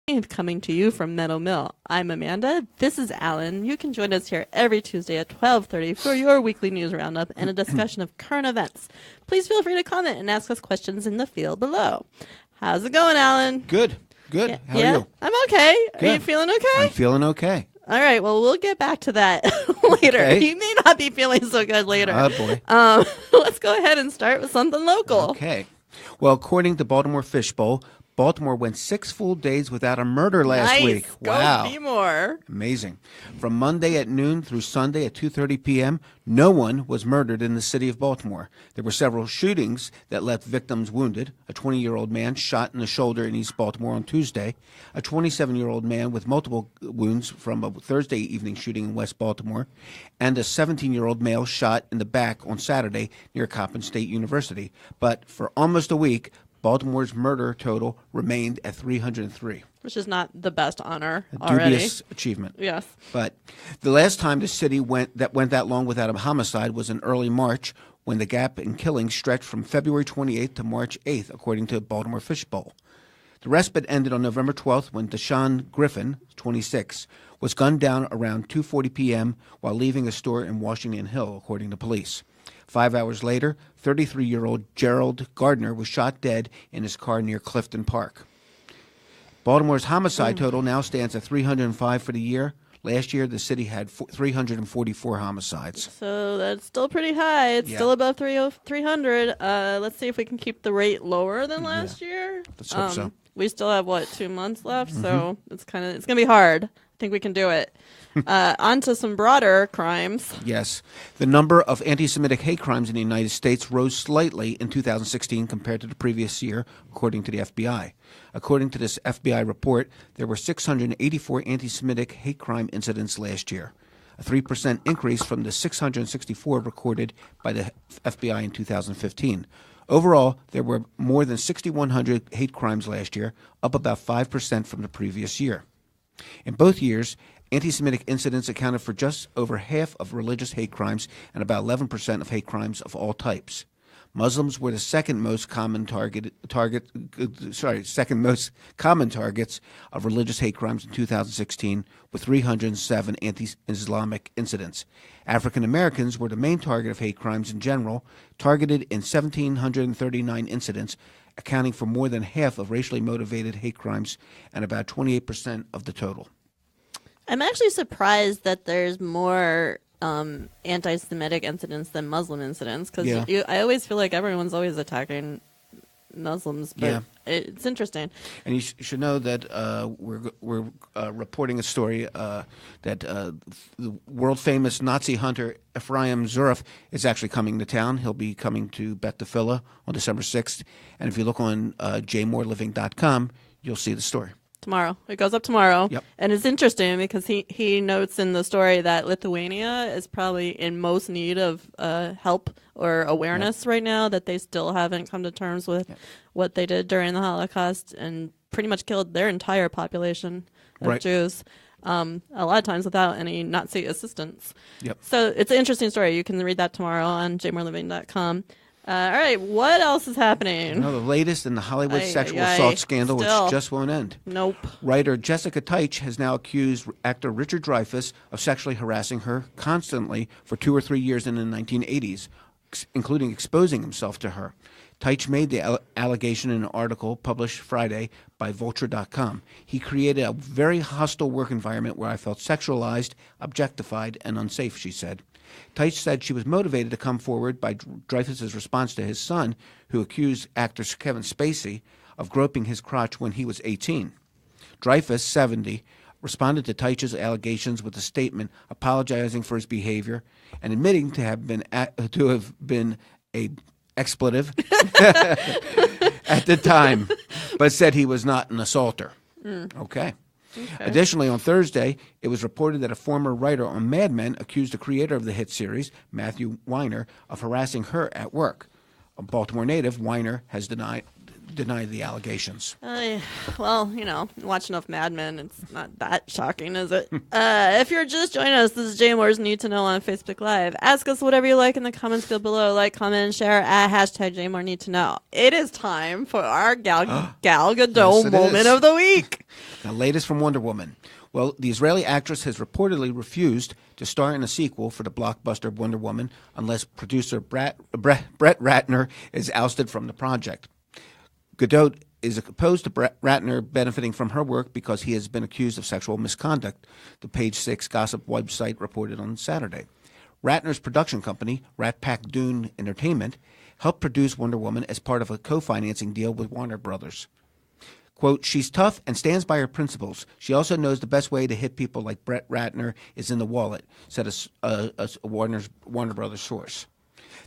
coming to you from Meadow Mill. I'm Amanda. This is Alan. You can join us here every Tuesday at 12:30 for your weekly news roundup and a discussion of current events. Please feel free to comment and ask us questions in the field below. How's it going, Alan? Good. How are you? I'm okay. Good. Are you feeling okay? I'm feeling okay. All right. Well, we'll get back to that later. Okay. You may not be feeling so good later. Oh, boy. Let's go ahead and start with something local. Okay. Well, according to Baltimore Fishbowl, Baltimore went 6 full days without a murder last week. Wow. Go Jmore. Amazing. From Monday at noon through Sunday at 2:30 p.m., no one was murdered in the city of Baltimore. There were several shootings that left victims wounded. A 20-year-old man shot in the shoulder in East Baltimore on Tuesday. A 27-year-old man with multiple wounds from a Thursday evening shooting in West Baltimore. And a 17-year-old male shot in the back on Saturday near Coppin State University. But for almost a week, Baltimore's murder total remained at 303. Which is not the best honor A dubious achievement. Yes. But the last time the city went that long without a homicide was in early March, when the gap in killings stretched from February 28th to March 8th, according to Baltimore Fishbowl. The respite ended on November 12th when Deshaun Griffin, 26, was gunned down around 2:40 p.m. while leaving a store in Washington Hill, according to police. 5 hours later, 33-year-old Gerald Gardner was shot dead in his car near Clifton Park. Baltimore's homicide total now stands at 305 for the year. Last year, the city had 344 homicides. So that's still pretty high. It's still above 300. Let's see if we can keep the rate lower than last year. Let's hope so. We still have, 2 months left? So it's going to be hard. I think we can do it. On to some broader crimes. Yes. The number of anti-Semitic hate crimes in the United States rose slightly in 2016 compared to the previous year, according to the FBI. According to this FBI report, there were 684 anti-Semitic hate crime incidents last year, a 3% increase from the 664 recorded by the FBI in 2015. Overall, there were more than 6,100 hate crimes last year, up about 5% from the previous year. In both years, anti-Semitic incidents accounted for just over half of religious hate crimes and about 11% of hate crimes of all types. Muslims were the second most common targets of religious hate crimes in 2016, with 307 anti-Islamic incidents. African Americans were the main target of hate crimes in general, targeted in 1,739 incidents, accounting for more than half of racially motivated hate crimes and about 28% of the total. I'm actually surprised that there's more anti-Semitic incidents than Muslim incidents, because I always feel like everyone's always attacking Muslims, but it's interesting. And you should know that we're reporting a story that the world-famous Nazi hunter Ephraim Zuref is actually coming to town. He'll be coming to Beth Tefillah on December 6th. And if you look on jmoreliving.com, you'll see the story. Tomorrow. It goes up tomorrow. Yep. And it's interesting because he notes in the story that Lithuania is probably in most need of help or awareness right now, that they still haven't come to terms with what they did during the Holocaust and pretty much killed their entire population of Jews, a lot of times without any Nazi assistance. Yep. So it's an interesting story. You can read that tomorrow on jmoreliving.com. All right, what else is happening? The latest in the Hollywood sexual assault scandal, which just won't end. Nope. Writer Jessica Teich has now accused actor Richard Dreyfuss of sexually harassing her constantly for 2 or 3 years in the 1980s, including exposing himself to her. Teich made the allegation in an article published Friday by Vulture.com. He created a very hostile work environment where I felt sexualized, objectified, and unsafe, she said. Teich said she was motivated to come forward by Dreyfuss's response to his son, who accused actor Kevin Spacey of groping his crotch when he was 18. Dreyfuss, 70, responded to Teich's allegations with a statement apologizing for his behavior and admitting to have been a expletive at the time, but said he was not an assaulter. Okay. Additionally, on Thursday, it was reported that a former writer on Mad Men accused the creator of the hit series, Matthew Weiner, of harassing her at work. A Baltimore native, Weiner has denied denied the allegations. Well, watch enough Mad Men. It's not that shocking, is it? If you're just joining us, this is Jmore's Need to Know on Facebook Live. Ask us whatever you like in the comments field below. Like, comment, and share at hashtag Jmore Need to Know. It is time for our Gal Gadot Yes, moment of the week. The latest from Wonder Woman. Well, the Israeli actress has reportedly refused to star in a sequel for the blockbuster Wonder Woman unless producer Brett Ratner is ousted from the project. Gadot is opposed to Ratner benefiting from her work because he has been accused of sexual misconduct, the Page Six gossip website reported on Saturday. Ratner's production company, Rat Pack Dune Entertainment, helped produce Wonder Woman as part of a co-financing deal with Warner Brothers. Quote, she's tough and stands by her principles. She also knows the best way to hit people like Brett Ratner is in the wallet, said a Warner Brothers source.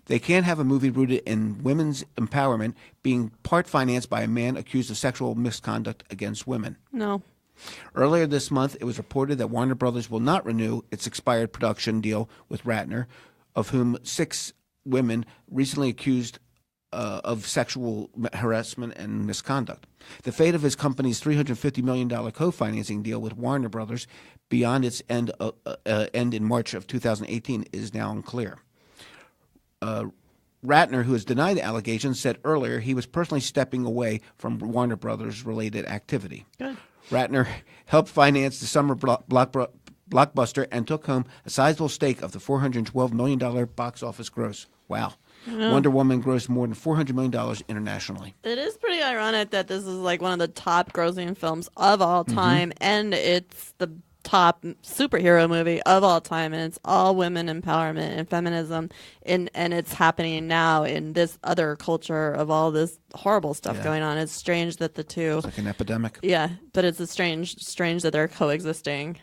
They can't have a movie rooted in women's empowerment being part financed by a man accused of sexual misconduct against women. No. Earlier this month, it was reported that Warner Brothers will not renew its expired production deal with Ratner, of whom 6 women recently accused of sexual harassment and misconduct. The fate of his company's $350 million co-financing deal with Warner Brothers beyond its end in March of 2018 is now unclear. Ratner, who has denied the allegations, said earlier he was personally stepping away from Warner Brothers-related activity. Good. Ratner helped finance the summer blockbuster and took home a sizable stake of the $412 million box office gross. Wow. Wonder Woman grossed more than $400 million internationally. It is pretty ironic that this is like one of the top grossing films of all time, and it's the top superhero movie of all time, and it's all women empowerment and feminism, and it's happening now in this other culture of all this horrible stuff going on. It's strange that the two, It's like an epidemic. Yeah, but it's a strange that they're coexisting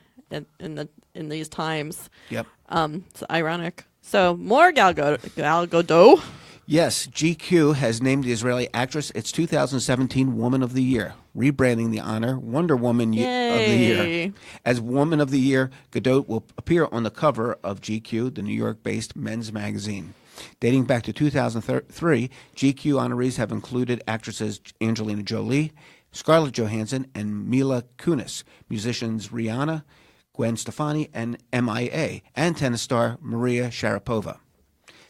in these times. Yep. It's ironic. So more Gal Gadot. Yes, GQ has named the Israeli actress its 2017 Woman of the Year, rebranding the honor Wonder Woman of the Year. As Woman of the Year, Gadot will appear on the cover of GQ, the New York-based men's magazine. Dating back to 2003, GQ honorees have included actresses Angelina Jolie, Scarlett Johansson, and Mila Kunis, musicians Rihanna, Gwen Stefani, and MIA, and tennis star Maria Sharapova.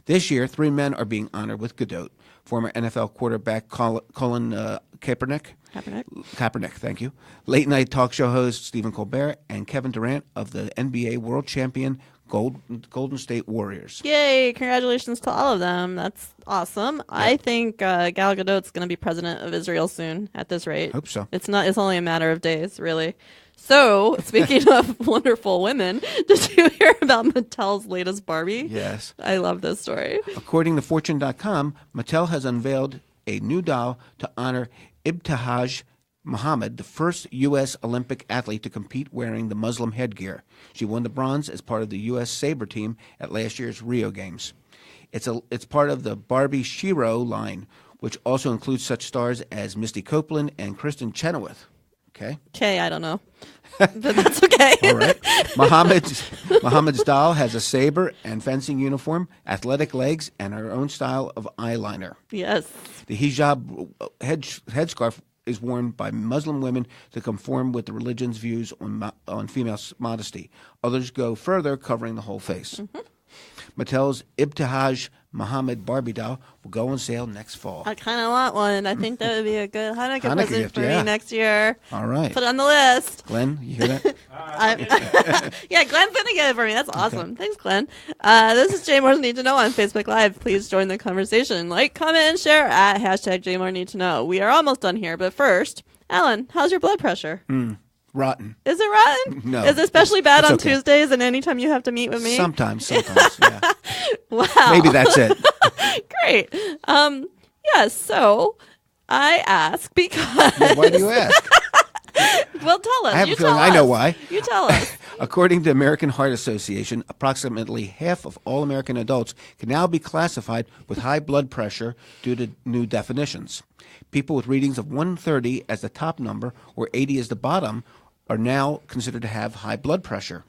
This year, 3 men are being honored with Gadot. Former NFL quarterback Colin Kaepernick, thank you. Late-night talk show host Stephen Colbert, and Kevin Durant of the NBA world champion Golden State Warriors. Yay! Congratulations to all of them. That's awesome. Yeah. I think Gal Gadot's going to be president of Israel soon at this rate. Hope so. It's only a matter of days, really. So, speaking of wonderful women, did you hear about Mattel's latest Barbie? Yes. I love this story. According to Fortune.com, Mattel has unveiled a new doll to honor Ibtihaj Muhammad, the first U.S. Olympic athlete to compete wearing the Muslim headgear. She won the bronze as part of the U.S. Sabre team at last year's Rio Games. It's part of the Barbie Shiro line, which also includes such stars as Misty Copeland and Kristen Chenoweth. Okay, I don't know. But that's okay. All right. Muhammad's doll has a saber and fencing uniform, athletic legs, and her own style of eyeliner. Yes. The hijab headscarf is worn by Muslim women to conform with the religion's views on female modesty. Others go further, covering the whole face. Mattel's Ibtihaj Muhammad Barbie doll will go on sale next fall. I kind of want one. I think that would be a good Hanukkah present gift, for me next year. All right. Put it on the list. Glenn, you hear that? Yeah, Glenn's going to get it for me. That's awesome. Okay. Thanks, Glenn. This is Jmore's Need to Know on Facebook Live. Please join the conversation. Like, comment, and share at hashtag Jmore Need to Know. We are almost done here, but first, Alan, how's your blood pressure? Rotten. Is it rotten? No. is it especially bad on okay. Tuesdays and anytime you have to meet with me? Sometimes, yeah. Wow. Maybe that's it. Great. Yes, so I ask because... Why do you ask? Well, tell us. I have a feeling I know why. You tell us. According to American Heart Association, approximately half of all American adults can now be classified with high blood pressure due to new definitions. People with readings of 130 as the top number or 80 as the bottom are now considered to have high blood pressure.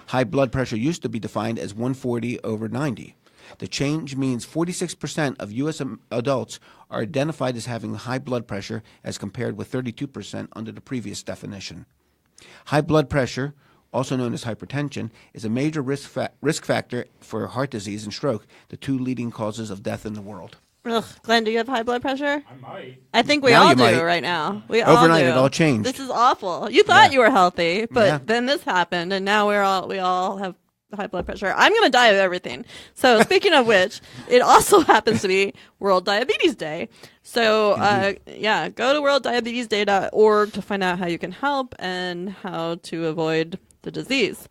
High blood pressure used to be defined as 140 over 90. The change means 46% of U.S. adults are identified as having high blood pressure as compared with 32% under the previous definition. High blood pressure, also known as hypertension, is a major risk factor for heart disease and stroke, the two leading causes of death in the world. Ugh, Glenn, do you have high blood pressure? I might. I think we Now all you do might. right now. We Overnight, all do. it all changed. This is awful. You thought Yeah. you were healthy, but Yeah. then this happened, and now we all have high blood pressure. I'm gonna die of everything. So speaking of which, it also happens to be World Diabetes Day. So go to worlddiabetesday.org to find out how you can help and how to avoid the disease.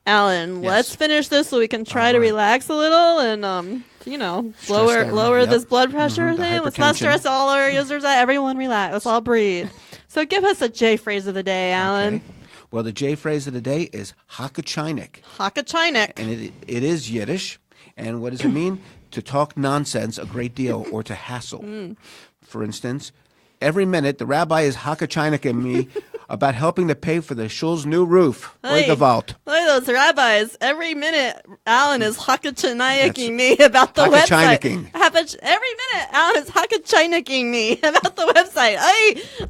Alan, Yes. let's finish this so we can try to relax a little and lower this blood pressure the thing. Let's not hypertension. stress all our users out. Everyone relax. Let's all breathe. So give us a J phrase of the day, Alan. Okay. Well, the J phrase of the day is hakachinik, Hakachinik. and it is Yiddish. And what does it mean? To talk nonsense a great deal or to hassle. For instance, every minute the rabbi is hakachinik me about helping to pay for the shul's new roof or Hey. the vault. Look at those rabbis. Every minute, Alan is hakachiniking me about the website. Hakachiniking. Every minute, Alan is hakachiniking me about the website.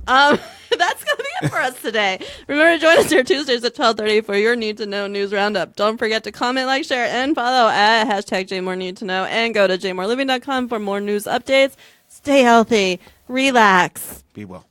That's going to be it for us today. Remember to join us here Tuesdays at 12:30 for your Need to Know News Roundup. Don't forget to comment, like, share, and follow at #Jmore Need to Know. And go to jmoreliving.com for more news updates. Stay healthy. Relax. Be well.